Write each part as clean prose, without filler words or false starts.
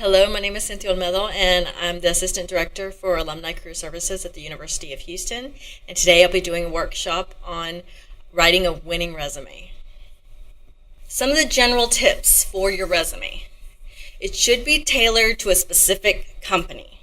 Hello, my name is Cynthia Olmedo, and I'm the Assistant Director for Alumni Career Services at the University of Houston. And today I'll be doing a workshop on writing a winning resume. Some of the general tips for your resume. It should be tailored to a specific company.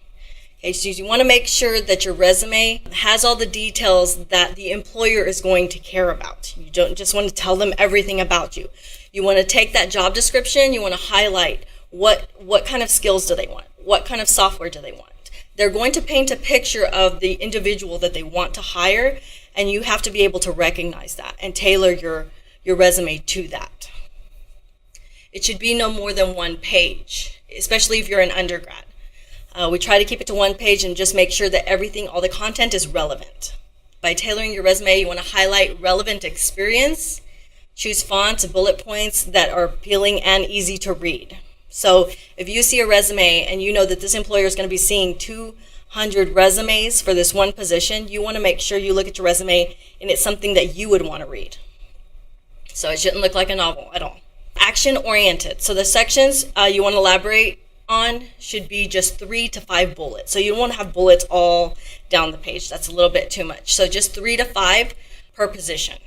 Okay, so you want to make sure that your resume has all the details that the employer is going to care about. You don't just want to tell them everything about you. You want to take that job description, you want to highlight what kind of skills do they want? What kind of software do they want? They're going to paint a picture of the individual that they want to hire, and you have to be able to recognize that and tailor your resume to that. It should be no more than one page, especially if you're an undergrad. We try to keep it to one page and just make sure that everything, all the content is relevant. By tailoring your resume, you want to highlight relevant experience, choose fonts and bullet points that are appealing and easy to read. So if you see a resume and you know that this employer is going to be seeing 200 resumes for this one position, you want to make sure you look at your resume and it's something that you would want to read. So it shouldn't look like a novel at all. Action oriented. So the sections you want to elaborate on should be just 3 to 5 bullets. So you don't want to have bullets all down the page. That's a little bit too much. So just 3 to 5 per position.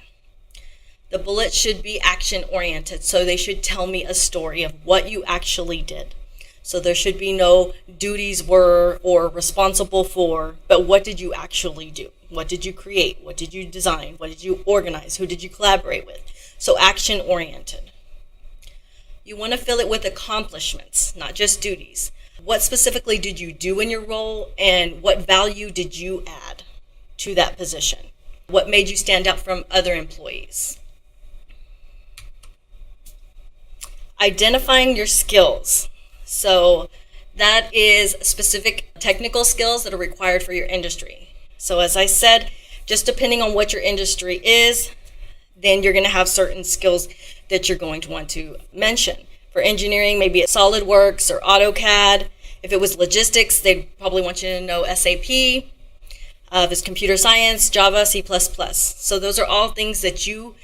The bullets should be action oriented, so they should tell me a story of what you actually did. So there should be no duties were or responsible for, but what did you actually do? What did you create? What did you design? What did you organize? Who did you collaborate with? So action oriented. You want to fill it with accomplishments, not just duties. What specifically did you do in your role, and what value did you add to that position? What made you stand out from other employees? Identifying your skills. So that is specific technical skills that are required for your industry. So as I said, just depending on what your industry is, then you're going to have certain skills that you're going to want to mention. For engineering, maybe it's SolidWorks or AutoCAD. If it was logistics, they'd probably want you to know SAP. If it's computer science, Java, C++. So those are all things that you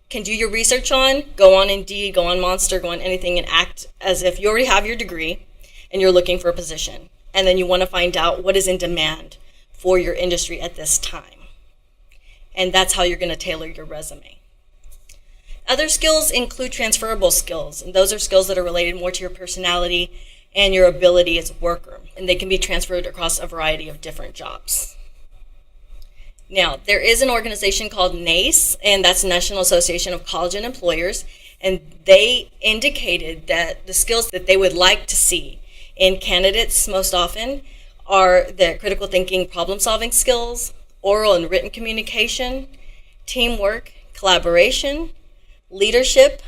can do your research on. Go on Indeed, go on Monster, go on anything, and act as if you already have your degree and you're looking for a position. And then you want to find out what is in demand for your industry at this time. And that's how you're going to tailor your resume. Other skills include transferable skills, and those are skills that are related more to your personality and your ability as a worker, and they can be transferred across a variety of different jobs. Now, there is an organization called NACE, and that's National Association of College and Employers, and they indicated that the skills that they would like to see in candidates most often are the critical thinking, problem-solving skills, oral and written communication, teamwork, collaboration, leadership,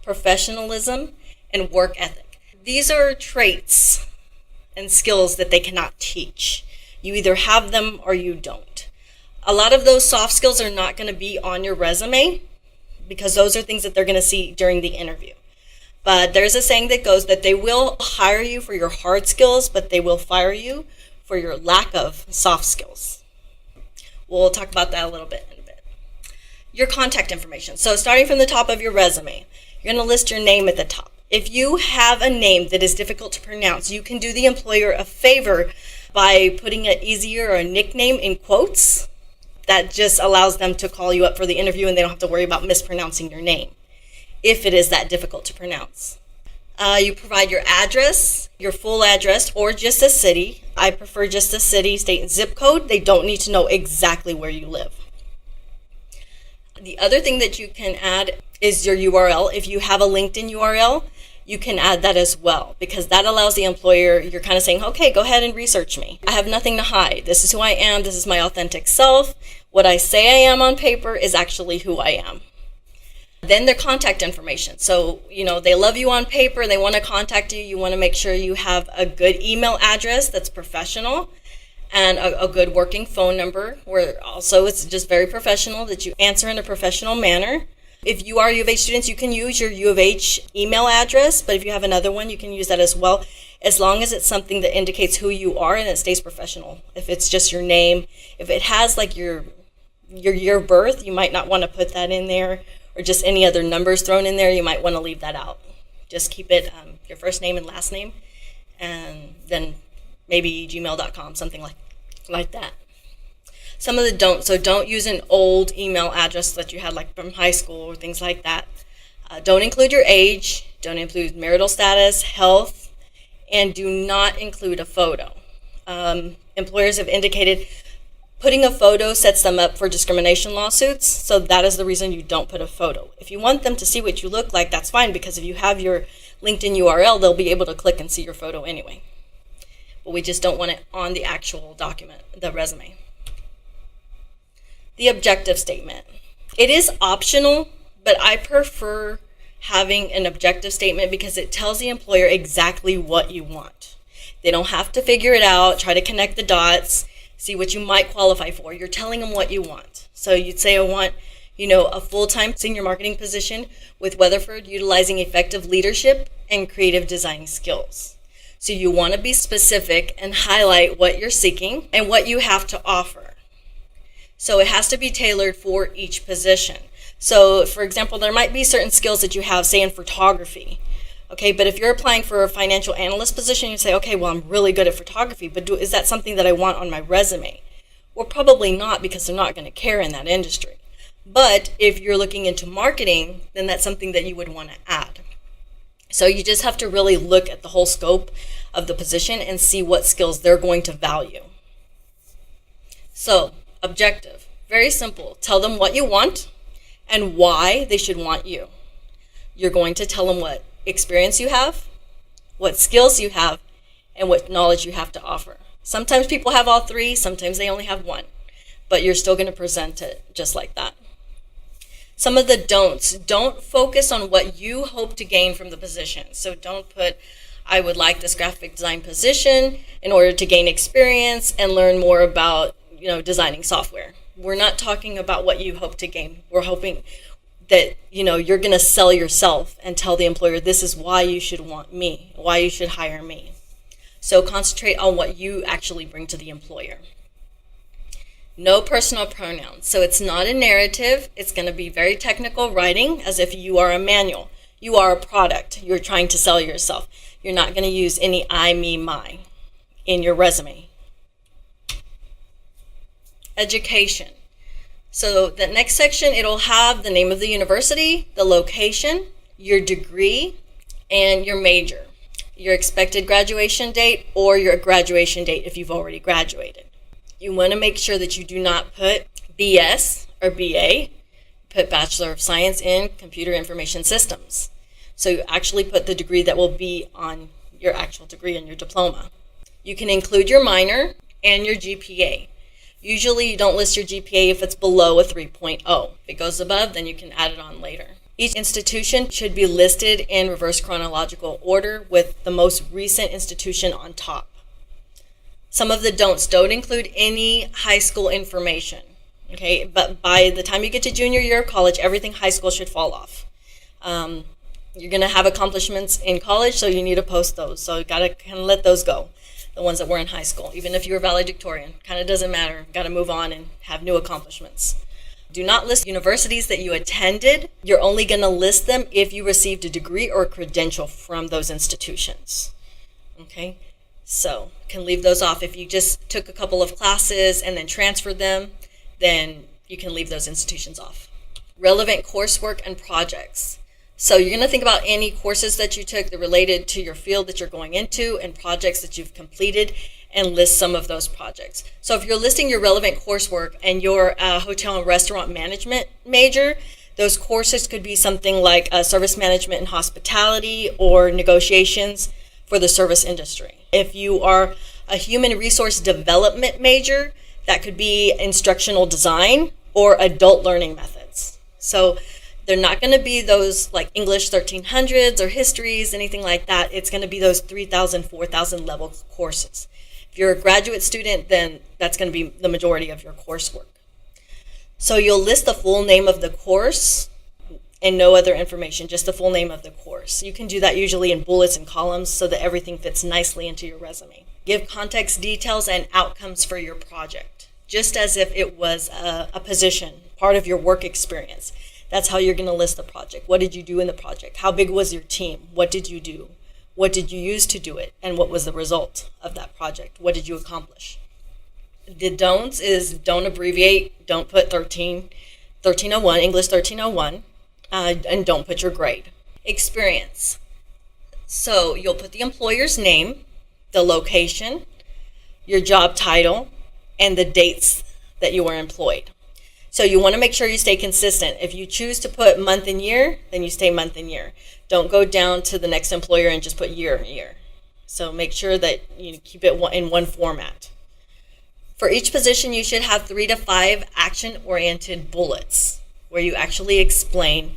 professionalism, and work ethic. These are traits and skills that they cannot teach. You either have them or you don't. A lot of those soft skills are not going to be on your resume because those are things that they're going to see during the interview. But there's a saying that goes that they will hire you for your hard skills, but they will fire you for your lack of soft skills. We'll talk about that a little bit in a bit. Your contact information. So starting from the top of your resume, you're going to list your name at the top. If you have a name that is difficult to pronounce, you can do the employer a favor by putting an easier or a nickname in quotes. That just allows them to call you up for the interview and they don't have to worry about mispronouncing your name if it is that difficult to pronounce. You provide your address, your full address, or just a city. I prefer just a city, state, and zip code. They don't need to know exactly where you live. The other thing that you can add is your URL. If you have a LinkedIn URL, you can add that as well, because that allows the employer, you're kind of saying, okay, go ahead and research me. I have nothing to hide. This is who I am. This is my authentic self. What I say I am on paper is actually who I am. Then their contact information. So, they love you on paper. They want to contact you. You want to make sure you have a good email address that's professional and a good working phone number, where also it's just very professional that you answer in a professional manner. If you are U of H students, you can use your U of H email address, but if you have another one, you can use that as well, as long as it's something that indicates who you are and it stays professional. If it's just your name, if it has like your year of birth, you might not want to put that in there, or just any other numbers thrown in there, you might want to leave that out. Just keep it your first name and last name, and then maybe gmail.com, something like that. Some of the don't, so don't use an old email address that you had like from high school or things like that. Don't include your age, don't include marital status, health, and do not include a photo. Employers have indicated putting a photo sets them up for discrimination lawsuits, so that is the reason you don't put a photo. If you want them to see what you look like, that's fine, because if you have your LinkedIn URL, they'll be able to click and see your photo anyway. But we just don't want it on the actual document, the resume. The objective statement. It is optional, but I prefer having an objective statement because it tells the employer exactly what you want. They don't have to figure it out, try to connect the dots, see what you might qualify for. You're telling them what you want. So you'd say, I want, a full-time senior marketing position with Weatherford utilizing effective leadership and creative design skills. So you want to be specific and highlight what you're seeking and what you have to offer. So it has to be tailored for each position. So, for example, there might be certain skills that you have, say, in photography. Okay, but if you're applying for a financial analyst position, you say, okay, well, I'm really good at photography, but is that something that I want on my resume? Well, probably not, because they're not going to care in that industry. But if you're looking into marketing, then that's something that you would want to add. So you just have to really look at the whole scope of the position and see what skills they're going to value. So, objective, very simple. Tell them what you want and why they should want you. You're going to tell them what experience you have, what skills you have, and what knowledge you have to offer. Sometimes people have all three, sometimes they only have one, but you're still going to present it just like that. Some of the don'ts. Don't focus on what you hope to gain from the position. So don't put, I would like this graphic design position in order to gain experience and learn more about, designing software. We're not talking about what you hope to gain. We're hoping that, you're going to sell yourself and tell the employer, this is why you should want me, why you should hire me. So concentrate on what you actually bring to the employer. No personal pronouns. So it's not a narrative. It's going to be very technical writing, as if you are a manual. You are a product. You're trying to sell yourself. You're not going to use any I, me, my in your resume. Education. So the next section, it'll have the name of the university, the location, your degree, and your major, your expected graduation date, or your graduation date if you've already graduated. You want to make sure that you do not put BS or BA, put Bachelor of Science in Computer Information Systems. So you actually put the degree that will be on your actual degree and your diploma. You can include your minor and your GPA. Usually you don't list your GPA if it's below a 3.0. If it goes above, then you can add it on later. Each institution should be listed in reverse chronological order with the most recent institution on top. Some of the don'ts. Don't include any high school information. Okay, but by the time you get to junior year of college, everything high school should fall off. You're going to have accomplishments in college, so you need to post those. So you got to kind of let those go, the ones that were in high school. Even if you're valedictorian, kind of doesn't matter. Got to move on and have new accomplishments. Do not list universities that you attended. You're only going to list them if you received a degree or a credential from those institutions. Okay, so can leave those off. If you just took a couple of classes and then transferred them, then you can leave those institutions off. Relevant coursework and projects. So you're going to think about any courses that you took that related to your field that you're going into and projects that you've completed and list some of those projects. So if you're listing your relevant coursework and you're a hotel and restaurant management major, those courses could be something like service management and hospitality or negotiations for the service industry. If you are a human resource development major, that could be instructional design or adult learning methods. So they're not going to be those like English 1300s or histories, anything like that. It's going to be those 3,000, 4,000 level courses. If you're a graduate student, then that's going to be the majority of your coursework. So you'll list the full name of the course and no other information, just the full name of the course. You can do that usually in bullets and columns so that everything fits nicely into your resume. Give context details and outcomes for your project, just as if it was a position, part of your work experience. That's how you're going to list the project. What did you do in the project? How big was your team? What did you do? What did you use to do it? And what was the result of that project? What did you accomplish? The don'ts is don't abbreviate, don't put 1301, English 1301, and don't put your grade. Experience. So you'll put the employer's name, the location, your job title, and the dates that you were employed. So you want to make sure you stay consistent. If you choose to put month and year, then you stay month and year. Don't go down to the next employer and just put year and year. So make sure that you keep it in one format. For each position, you should have 3 to 5 action-oriented bullets where you actually explain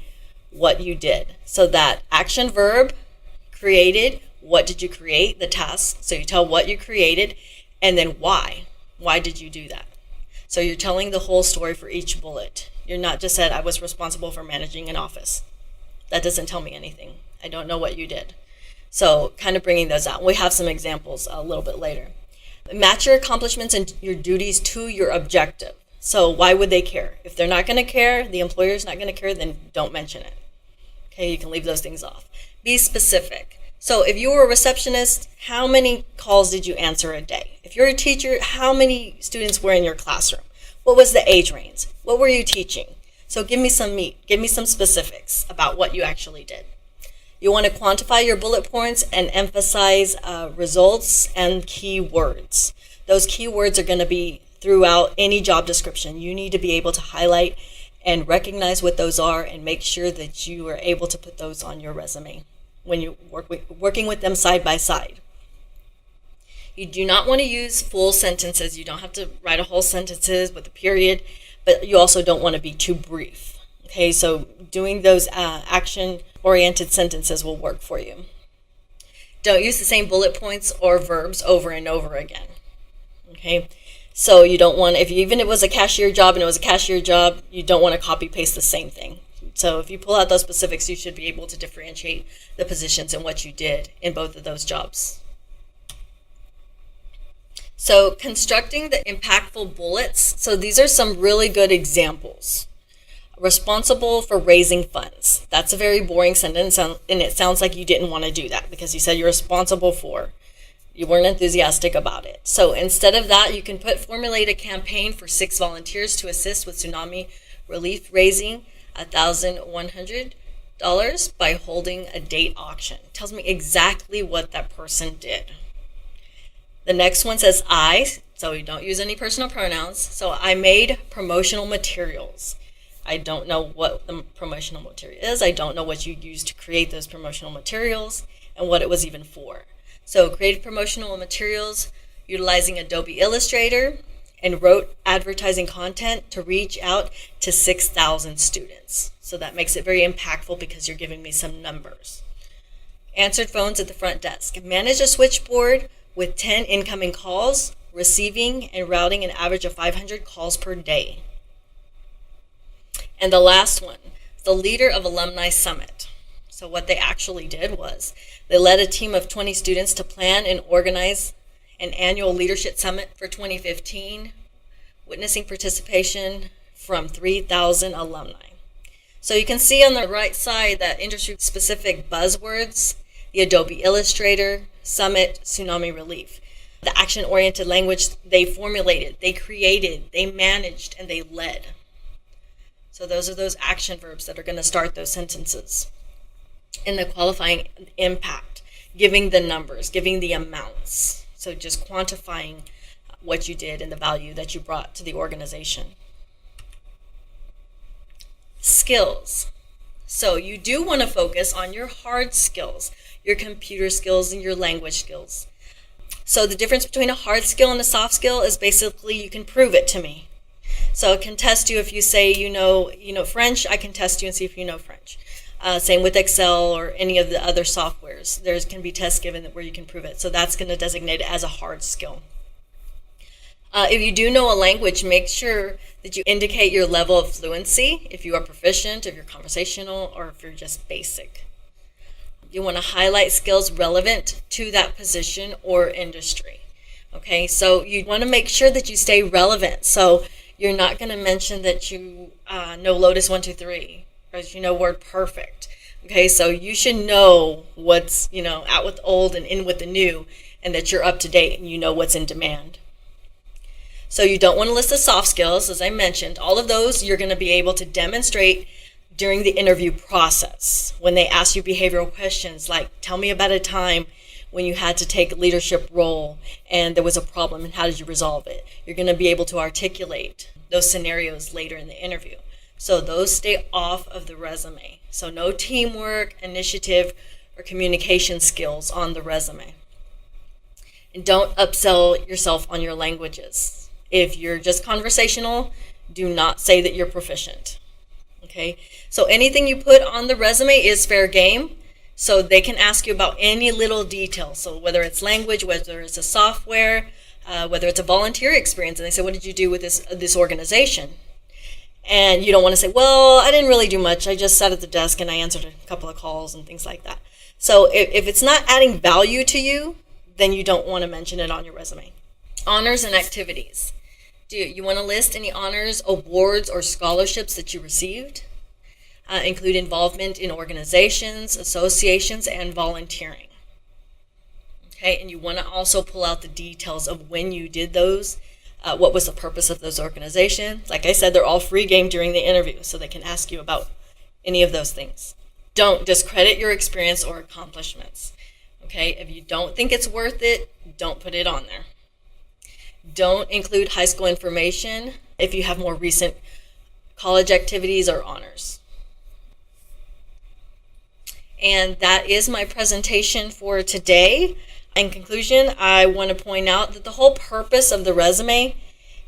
what you did. So that action verb, created, what did you create, the task. So you tell what you created, and then why. Why did you do that? So you're telling the whole story for each bullet. You're not just said, I was responsible for managing an office. That doesn't tell me anything. I don't know what you did. So kind of bringing those out. We have some examples a little bit later. Match your accomplishments and your duties to your objective. So why would they care? If they're not going to care, the employer's not going to care, then don't mention it. Okay, you can leave those things off. Be specific. So if you were a receptionist, how many calls did you answer a day? If you're a teacher, how many students were in your classroom? What was the age range? What were you teaching? So give me some meat. Give me some specifics about what you actually did. You want to quantify your bullet points and emphasize results and keywords. Those keywords are going to be throughout any job description. You need to be able to highlight and recognize what those are and make sure that you are able to put those on your resume when you're working with them side by side. You do not want to use full sentences. You don't have to write a whole sentences with a period, but you also don't want to be too brief. Okay, so doing those action-oriented sentences will work for you. Don't use the same bullet points or verbs over and over again. Okay, so you don't want, even if it was a cashier job and it was a cashier job, you don't want to copy-paste the same thing. So if you pull out those specifics, you should be able to differentiate the positions and what you did in both of those jobs. So constructing the impactful bullets. So these are some really good examples. Responsible for raising funds. That's a very boring sentence, and it sounds like you didn't want to do that because you said you're responsible for. You weren't enthusiastic about it. So instead of that, you can formulate a campaign for 6 volunteers to assist with tsunami relief, raising $1,100 by holding a date auction. It tells me exactly what that person did. The next one says I, so you don't use any personal pronouns. So I made promotional materials. I don't know what the promotional material is. I don't know what you used to create those promotional materials and what it was even for. So created promotional materials utilizing Adobe Illustrator and wrote advertising content to reach out to 6,000 students. So that makes it very impactful because you're giving me some numbers. Answered phones at the front desk. Managed a switchboard with 10 incoming calls, receiving and routing an average of 500 calls per day. And the last one, the leader of Alumni Summit. So what they actually did was they led a team of 20 students to plan and organize an annual leadership summit for 2015, witnessing participation from 3,000 alumni. So you can see on the right side that industry-specific buzzwords, the Adobe Illustrator, Summit, Tsunami Relief. The action-oriented language they formulated, they created, they managed, and they led. So those are those action verbs that are going to start those sentences. And the qualifying impact, giving the numbers, giving the amounts. So just quantifying what you did and the value that you brought to the organization. Skills. So you do want to focus on your hard skills, your computer skills and your language skills. So the difference between a hard skill and a soft skill is basically you can prove it to me. So I can test you if you say you know French, I can test you and see if you know French. Same with Excel or any of the other softwares. There can be tests given where you can prove it. So that's going to designate it as a hard skill. If you do know a language, make sure that you indicate your level of fluency, if you are proficient, if you're conversational, or if you're just basic. You want to highlight skills relevant to that position or industry. Okay, so you want to make sure that you stay relevant. So you're not going to mention that you know Lotus 1, 2, 3, or you know WordPerfect. Okay, so you should know what's, out with the old and in with the new, and that you're up to date and you know what's in demand. So you don't want to list the soft skills, as I mentioned. All of those you're going to be able to demonstrate during the interview process. When they ask you behavioral questions like, tell me about a time when you had to take a leadership role and there was a problem and how did you resolve it? You're going to be able to articulate those scenarios later in the interview. So those stay off of the resume. So no teamwork, initiative, or communication skills on the resume. And don't upsell yourself on your languages. If you're just conversational, do not say that you're proficient. Okay? So anything you put on the resume is fair game. So they can ask you about any little detail. So whether it's language, whether it's a software, whether it's a volunteer experience, and they say, what did you do with this organization? And you don't want to say, well, I didn't really do much. I just sat at the desk and I answered a couple of calls and things like that. So if it's not adding value to you, then you don't want to mention it on your resume. Honors and activities. Do you want to list any honors, awards, or scholarships that you received? Include involvement in organizations, associations, and volunteering. Okay, and you want to also pull out the details of when you did those, what was the purpose of those organizations. Like I said, they're all free game during the interview, so they can ask you about any of those things. Don't discredit your experience or accomplishments. Okay, if you don't think it's worth it, don't put it on there. Don't include high school information if you have more recent college activities or honors. And that is my presentation for today. In conclusion, I want to point out that the whole purpose of the resume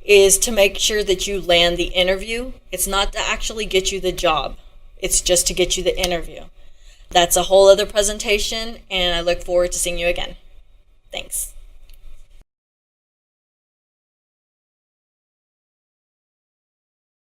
is to make sure that you land the interview. It's not to actually get you the job. It's just to get you the interview. That's a whole other presentation, and I look forward to seeing you again. Thanks.